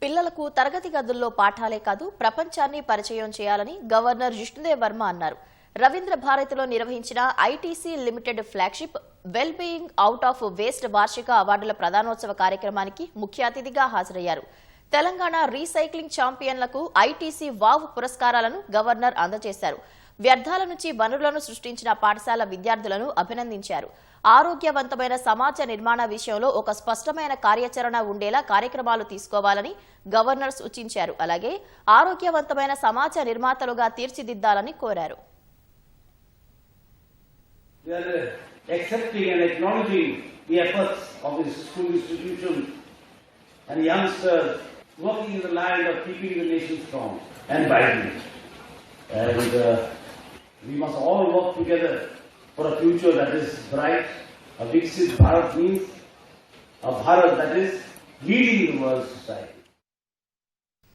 పిల్లలకు తరగతి గదుల్లో పాఠాలే కాదు ప్రపంచాన్ని పరిచయం చేయాలని గవర్నర్ జిష్ణుదేవ్ వర్మ అన్నారు. రవీంద్ర భారతిలో నిర్వహించిన ITC limited flagship well being out of waste వార్షిక అవార్డుల ప్రదానోత్సవ కార్యక్రమానికి ముఖ్య అతిథిగా హాజరయ్యారు. తెలంగాణ రీసైక్లింగ్ ఛాంపియన్లకు ఐటీసీ వావ్ పురస్కారాలను గవర్నర్ అందజేశారు. వ్యర్థాల నుంచి వనరులను సృష్టించిన పాఠశాల విద్యార్థులను అభినందించారు. ఆరోగ్యవంతమైన సమాజ నిర్మాణ విషయంలో ఒక స్పష్టమైన కార్యాచరణ ఉండేలా కార్యక్రమాలు తీసుకోవాలని గవర్నర్ సూచించారు. అలాగే ఆరోగ్యవంతమైన సమాజ నిర్మాతలుగా తీర్చిదిద్దాలని కోరారు. We are accepting and acknowledging the efforts of the school institutions and youngsters working in the line of keeping the nation strong and vibrant. And we must all work together for a future that is bright. A Viksit Bharat means a Bharat that is leading the world society.